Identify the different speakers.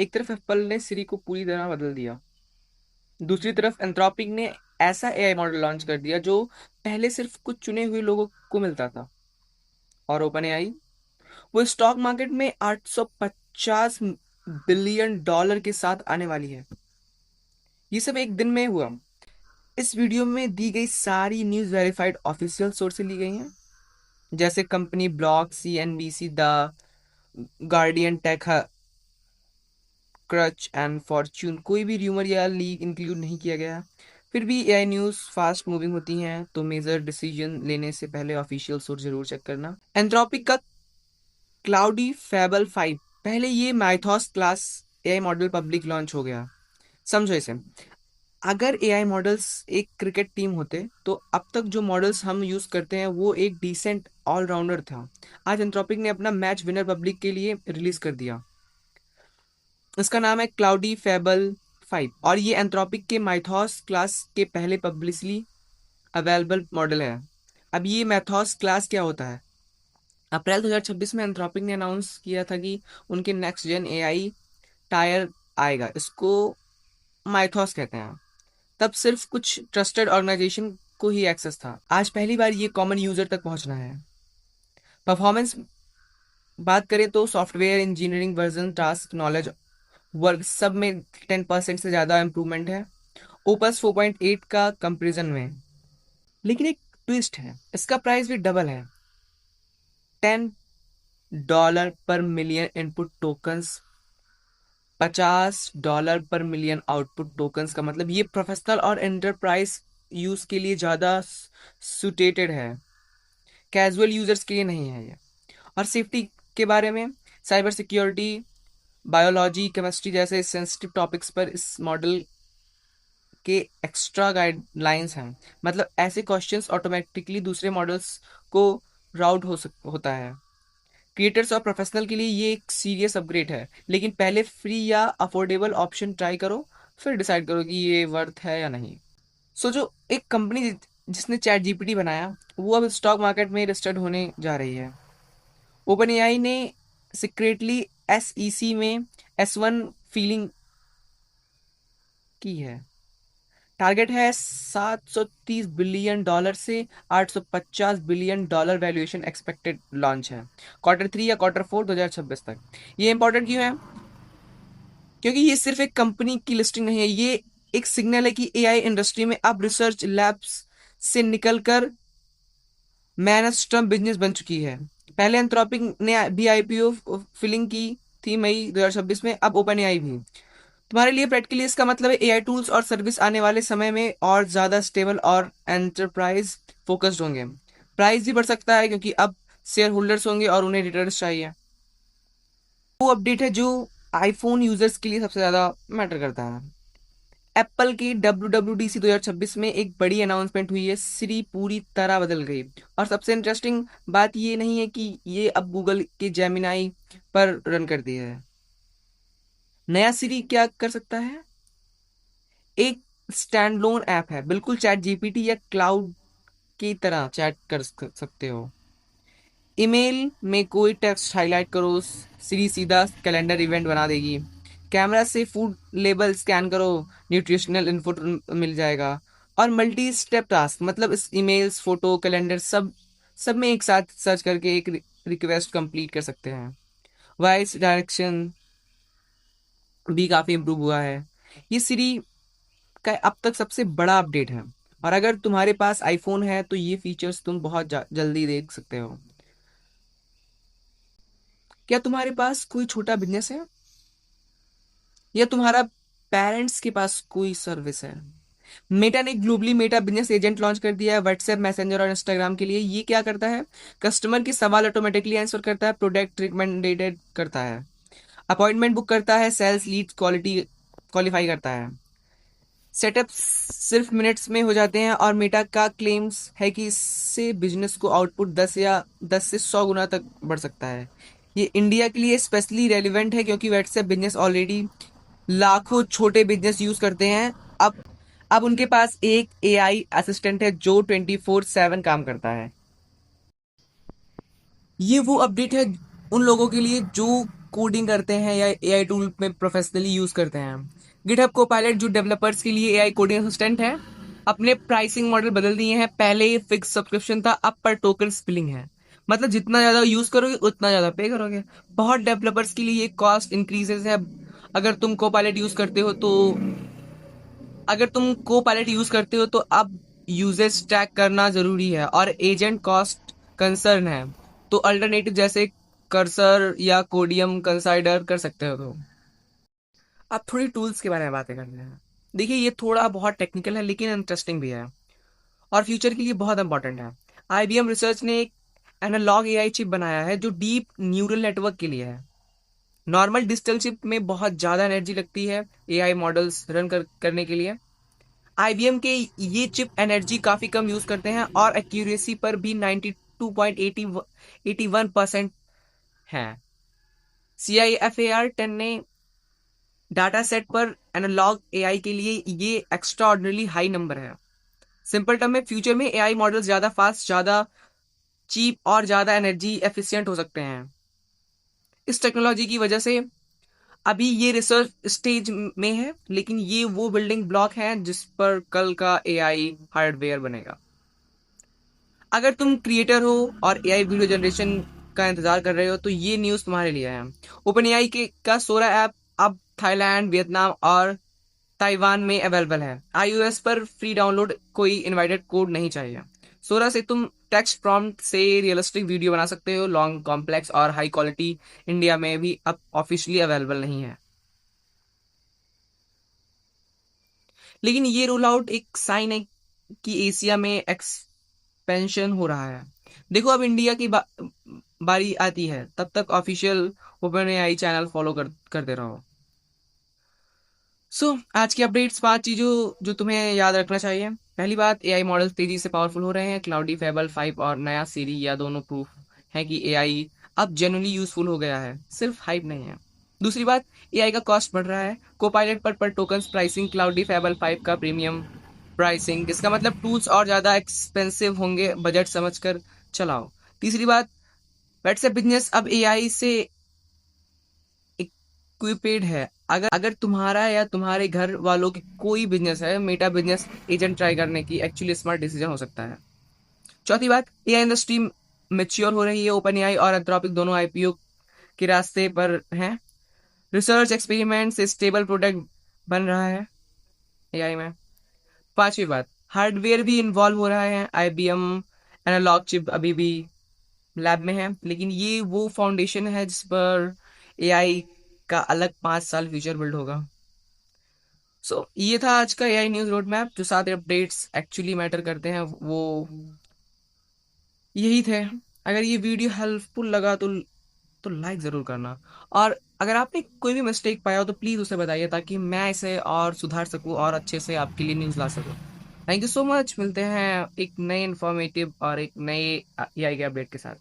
Speaker 1: एक तरफ एप्पल ने सिरी को पूरी तरह बदल दिया, दूसरी तरफ एंथ्रोपिक ने ऐसा एआई मॉडल लॉन्च कर दिया जो पहले सिर्फ कुछ चुने हुए लोगों को मिलता था। और ओपन एआई, वो स्टॉक मार्केट में 850 बिलियन डॉलर के साथ आने वाली है। ये सब एक दिन में हुआ। इस वीडियो में दी गई सारी न्यूज़ वेरीफाइड ऑफिशियल सोर्स से ली गई हैं, जैसे company block, CNBC, the Guardian, TechCrunch and Fortune. कोई भी र्यूमर या लीक इंक्लूड नहीं किया गया। फिर भी एआई न्यूज़ फास्ट मूविंग होती हैं, तो मेजर डिसीजन लेने से पहले ऑफिशियल सोर्स जरूर चेक करना। एंथ्रोपिक का क्लाउडी फैबल 5, पहले ये Mythos class AI model public launch हो गया। समझो इसे, अगर एआई मॉडल्स एक क्रिकेट टीम होते तो अब तक जो मॉडल्स हम यूज करते हैं वो एक डिसेंट ऑलराउंडर था। आज एंथ्रोपिक ने अपना मैच विनर पब्लिक के लिए रिलीज कर दिया। इसका नाम है क्लाउडी फैबल 5 और ये एंथ्रोपिक के माइथॉस क्लास के पहले पब्लिकली अवेलेबल मॉडल है। अब ये मैथॉस क्लास क्या होता है? अप्रैल 2026 में एंथ्रोपिक ने अनाउंस किया था कि उनके नेक्स्ट जेन एआई टायर आएगा। इसको माइथॉस कहते हैं। तब सिर्फ कुछ ट्रस्टेड ऑर्गेनाइजेशन को ही एक्सेस था, आज पहली बार ये कॉमन यूजर तक पहुंचना है। परफॉर्मेंस बात करें तो software engineering, version, task, knowledge, work सब में 10% से ज़्यादा इंप्रूवमेंट है ओपस 4.8 का कंपेरिजन में। लेकिन एक ट्विस्ट है, इसका प्राइस भी डबल है। $10 पर मिलियन इनपुट टोकन्स, $50 पर मिलियन आउटपुट टोकन्स। का मतलब ये प्रोफेशनल और एंटरप्राइज यूज के लिए ज़्यादा सुटेटेड है, कैजुअल यूजर्स के लिए नहीं है ये। और सेफ्टी के बारे में, साइबर सिक्योरिटी, बायोलॉजी, केमिस्ट्री जैसे सेंसिटिव टॉपिक्स पर इस मॉडल के एक्स्ट्रा गाइडलाइंस हैं। मतलब ऐसे क्वेश्चंस ऑटोमेटिकली दूसरे मॉडल्स को राउट होता है। क्रिएटर्स और प्रोफेशनल के लिए ये एक सीरियस अपग्रेड है, लेकिन पहले फ्री या अफोर्डेबल ऑप्शन ट्राई करो, फिर डिसाइड करो कि ये वर्थ है या नहीं। सो जो एक कंपनी जिसने चैट जीपीटी बनाया वो अब स्टॉक मार्केट में लिस्टेड होने जा रही है। ओपन एआई ने सीक्रेटली एसईसी में S1 फीलिंग की है। टारगेट है $730 बिलियन से $850 बिलियन वैल्यूएशन एक्सपेक्टेड लॉन्च है Q3 या Q4 2026 तक। ये इंपॉर्टेंट क्यों है? क्योंकि ये सिर्फ एक कंपनी की लिस्टिंग नहीं है, ये एक सिग्नल है कि एआई इंडस्ट्री में अब रिसर्च लैब्स से निकलकर मैनस्ट्रम बिजनेस बन चुकी है। पहले एंथ्रोपिक ने भी आईपीओ फिलिंग की थी मई 2026 में, अब ओपन एआई भी। तुम्हारे लिए प्रैक्टिकली इसका मतलब है एआई टूल्स और सर्विस आने वाले समय में और ज्यादा स्टेबल और एंटरप्राइज फोकस्ड होंगे। प्राइस भी बढ़ सकता है क्योंकि अब शेयर होल्डर्स होंगे और उन्हें रिटर्न्स चाहिए। वो अपडेट है जो आईफोन यूजर्स के लिए सबसे ज्यादा मैटर करता है। एप्पल की WWDC 2026 में एक बड़ी अनाउंसमेंट हुई है, सिरी पूरी तरह बदल गई। और सबसे इंटरेस्टिंग बात ये नहीं है कि ये अब गूगल के जेमिनाई पर रन कर दिया है। नया सिरी क्या कर सकता है? एक स्टैंडलोन ऐप है, बिल्कुल चैट जीपीटी या क्लाउड की तरह चैट कर सकते हो। ईमेल में कोई टेक्स्ट हाईलाइट करो, सिरी सीधा कैलेंडर इवेंट बना देगी। कैमरा से फूड लेबल स्कैन करो, न्यूट्रिशनल इनपुट मिल जाएगा। और मल्टी स्टेप टास्क, मतलब इस ईमेल्स, फोटो, कैलेंडर सब में एक साथ सर्च करके एक रिक्वेस्ट कंप्लीट कर सकते हैं। वॉइस डायरेक्शन भी काफी इम्प्रूव हुआ है। ये सिरी का अब तक सबसे बड़ा अपडेट है। और अगर तुम्हारे पास आईफोन है तो ये फीचर्स तुम बहुत जल्दी देख सकते हो। क्या तुम्हारे पास कोई छोटा बिजनेस है या तुम्हारा पेरेंट्स के पास कोई सर्विस है? मेटा ने globally Meta business agent launch कर दिया है व्हाट्सएप, मैसेंजर और इंस्टाग्राम के लिए। ये क्या करता है? कस्टमर के सवाल ऑटोमेटिकली आंसर करता है, प्रोडक्ट रिकमेंडेड करता है, अपॉइंटमेंट बुक करता है, सेल्स लीड क्वालिटी क्वालिफाई करता है। सेटअप सिर्फ मिनट्स में हो जाते हैं और मेटा का क्लेम्स है कि इससे बिजनेस को आउटपुट 10 से 100 गुना तक बढ़ सकता है। ये इंडिया के लिए स्पेशली रेलिवेंट है क्योंकि व्हाट्सएप बिजनेस ऑलरेडी लाखों छोटे बिजनेस यूज करते हैं। अब उनके पास एक एआई असिस्टेंट है जो 24/7 काम करता है। ये वो अपडेट है उन लोगों के लिए जो कोडिंग करते हैं या एआई टूल में प्रोफेशनली यूज करते हैं। गिटहब कोपायलट जो डेवलपर्स के लिए एआई कोडिंग असिस्टेंट है, अपने प्राइसिंग मॉडल बदल दिए हैं। पहले फिक्स सब्सक्रिप्शन था, अब पर टोकन बिलिंग है। मतलब जितना ज्यादा यूज करोगे उतना ज्यादा पे करोगे। बहुत डेवलपर्स के लिए ये कॉस्ट इंक्रीजेस है। अगर तुम कोपायलट यूज करते हो तो अगर तुम को पायलट यूज करते हो तो अब यूजेस ट्रैक करना जरूरी है और एजेंट कॉस्ट कंसर्न है। तो अल्टरनेटिव जैसे कर्सर या कोडियम कंसाइडर कर सकते हो। तो अब थोड़ी टूल्स के बारे में बातें करते हैं। देखिए ये थोड़ा बहुत टेक्निकल है लेकिन इंटरेस्टिंग भी है और फ्यूचर के लिए बहुत इंपॉर्टेंट है। आईबीएम रिसर्च ने एक एनालॉग एआई चिप बनाया है जो डीप न्यूरल नेटवर्क के लिए है। नॉर्मल डिजिटल चिप में बहुत ज्यादा एनर्जी लगती है एआई मॉडल्स रन करने के लिए। आईबीएम के ये चिप एनर्जी काफी कम यूज करते हैं और एक्यूरेसी पर भी 92.81% है। CIFAR 10 ने डाटा सेट पर एनालॉग एआई के लिए ये एक्स्ट्रा ऑर्डिनरी हाई नंबर है। सिंपल टर्म में फ्यूचर में एआई मॉडल्स ज्यादा फास्ट, ज्यादा चीप और ज्यादा एनर्जी एफिशिएंट हो सकते हैं। इस टेक्नोलॉजी की वजह से अभी ये रिसर्च स्टेज में है, लेकिन ये वो बिल्डिंग ब्लॉक है जिस पर कल का एआई हार्डवेयर बनेगा। अगर तुम क्रिएटर हो और एआई वीडियो जनरेशन का इंतजार कर रहे हो तो ये न्यूज़ तुम्हारे लिए है। ओपन एआई के का सोरा ऐप अब थाईलैंड, वियतनाम और ताइवान में अवेलेबल है। iOS पर फ्री डाउनलोड, कोई इनवाइटेड कोड नहीं चाहिए। सोरा से तुम टेक्स्ट प्रॉम्प्ट से रियलिस्टिक वीडियो बना सकते हो। लॉन्ग, कॉम्प्लेक्स और हाई क्वालिटी इंडिया में भी अब ऑफिशियली अवेलेबल नहीं है। लेकिन ये रोल आउट एक साइन है कि एशिया में एक्सपेंशन हो रहा है। देखो अब इंडिया की बारी आती है, तब तक official open AI channel follow करते रहो। आज की अपडेट्स, 5 चीजों जो तुम्हें याद रखना चाहिए। पहली बात, एआई मॉडल्स तेजी से पावरफुल हो रहे हैं। क्लाउडी फेबल 5 और नया सीरी या दोनों प्रूफ है कि एआई अब जेन्युइनली यूजफुल हो गया है, सिर्फ हाइप नहीं है। दूसरी बात, एआई का कॉस्ट बढ़ रहा है। कोपायलट पर टोकन्स प्राइसिंग, क्लाउडी फेबल 5 का प्रीमियम प्राइसिंग, जिसका मतलब टूल्स और ज्यादा एक्सपेंसिव होंगे, बजट समझकर चलाओ। तीसरी बात, व्हाट्सएप बिजनेस अब एआई से इक्विपेड है। अगर तुम्हारा या तुम्हारे घर वालों की कोई बिजनेस है, मेटा बिजनेस एजेंट ट्राई करने की एक्चुअली स्मार्ट डिसीजन हो सकता है। चौथी बात, एआई इंडस्ट्री मेच्योर हो रही है। ओपन एआई और एंथ्रोपिक दोनों आईपीओ के रास्ते पर हैं। रिसर्च एक्सपेरिमेंट से स्टेबल प्रोडक्ट बन रहा है एआई में। पांचवी बात, हार्डवेयर भी इन्वॉल्व हो रहा है। आईबीएम एनालॉग चिप अभी भी लैब में है, लेकिन ये वो फाउंडेशन है जिस पर एआई का अलग 5 साल फ्यूचर बिल्ड होगा। ये था आज का एआई न्यूज रोड मैप। जो 7 अपडेट्स एक्चुअली मैटर करते हैं वो यही थे। अगर ये वीडियो हेल्पफुल लगा तो लाइक जरूर करना। और अगर आपने कोई भी मिस्टेक पाया हो तो प्लीज उसे बताइए, ताकि मैं इसे और सुधार सकूं और अच्छे से आपके लिए न्यूज ला सकूं। Thank you so much. मिलते हैं एक नए इन्फॉर्मेटिव और एक नए एआई के अपडेट के साथ।